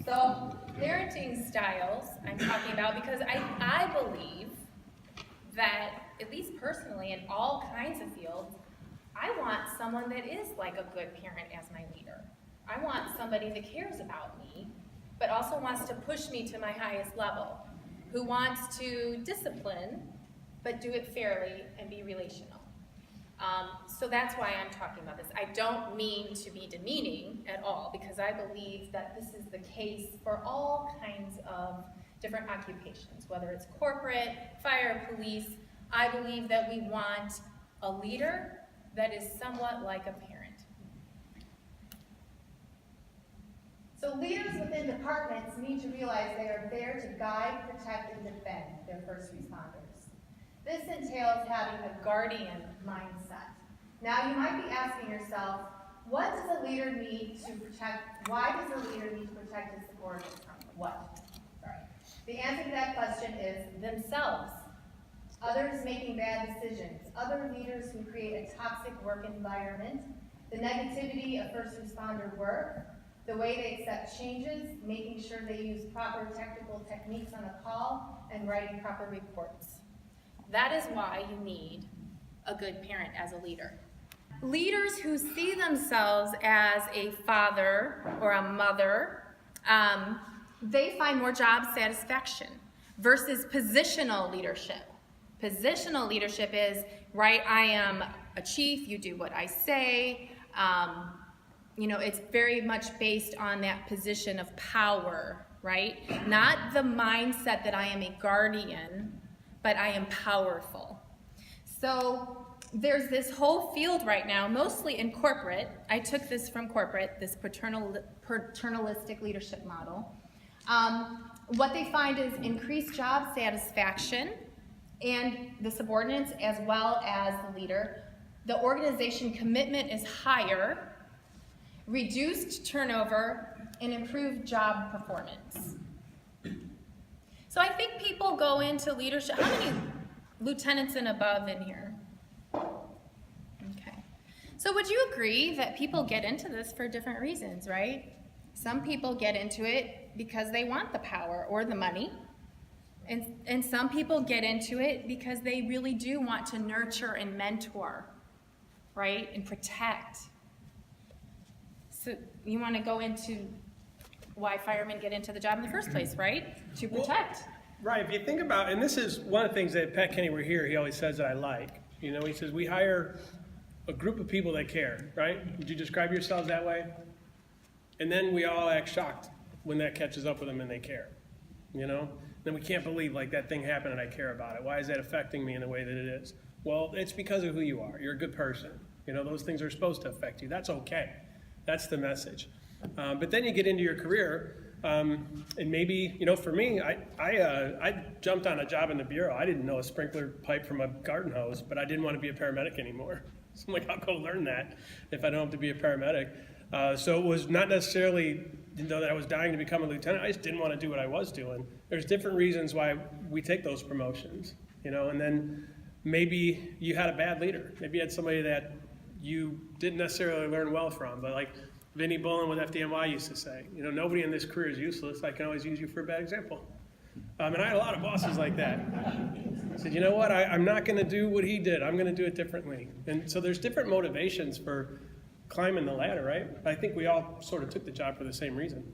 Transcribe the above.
So parenting styles I'm talking about because I believe that, at least personally, in all kinds of fields, I want someone that is like a good parent as my leader. I want somebody that cares about me, but also wants to push me to my highest level, who wants to discipline, but do it fairly and be relational. So that's why I'm talking about this. I don't mean to be demeaning at all, because I believe that this is the case for all kinds of different occupations, whether it's corporate, fire, police. I believe that we want a leader that is somewhat like a parent. So leaders within departments need to realize they are there to guide, protect, and defend their first responders. This entails having a guardian mindset. Now you might be asking yourself, what does a leader need to protect, why does a leader need to protect his subordinates from what? Sorry. The answer to that question is themselves. Others making bad decisions, other leaders who create a toxic work environment, the negativity of first responder work, the way they accept changes, making sure they use proper technical techniques on a call, and writing proper reports. That is why you need a good parent as a leader. Leaders who see themselves as a father or a mother, they find more job satisfaction versus positional leadership. Positional leadership is, right, I am a chief, you do what I say. It's very much based on that position of power, right? Not the mindset that I am a guardian, but I am powerful. So there's this whole field right now, mostly in corporate. I took this from corporate, this paternalistic leadership model. What they find is increased job satisfaction and the subordinates as well as the leader. The organization commitment is higher, reduced turnover, and improved job performance. So I think people go into leadership. How many lieutenants and above in here? Okay. So would you agree that people get into this for different reasons, right? Some people get into it because they want the power or the money. And some people get into it because they really do want to nurture and mentor, right? And protect. So you want to go into why firemen get into the job in the first place, right? To protect. Well, right, if you think about, and this is one of the things that Pat Kenny were here, he always says that I like. He says we hire a group of people that care, right? Would you describe yourselves that way? And then we all act shocked when that catches up with them and they care, Then we can't believe like that thing happened and I care about it. Why is that affecting me in the way that it is? Well, it's because of who you are. You're a good person. Those things are supposed to affect you. That's okay. That's the message. But then you get into your career, and maybe, for me, I jumped on a job in the Bureau. I didn't know a sprinkler pipe from a garden hose, but I didn't want to be a paramedic anymore. So I'm like, I'll go learn that if I don't have to be a paramedic. So it was not necessarily, that I was dying to become a lieutenant. I just didn't want to do what I was doing. There's different reasons why we take those promotions, and then maybe you had a bad leader. Maybe you had somebody that you didn't necessarily learn well from, but like Vinnie Bolin with FDNY used to say, nobody in this career is useless. I can always use you for a bad example. And I had a lot of bosses like that. I said, you know what, I'm not going to do what he did. I'm going to do it differently. And so there's different motivations for climbing the ladder, right? I think we all sort of took the job for the same reason.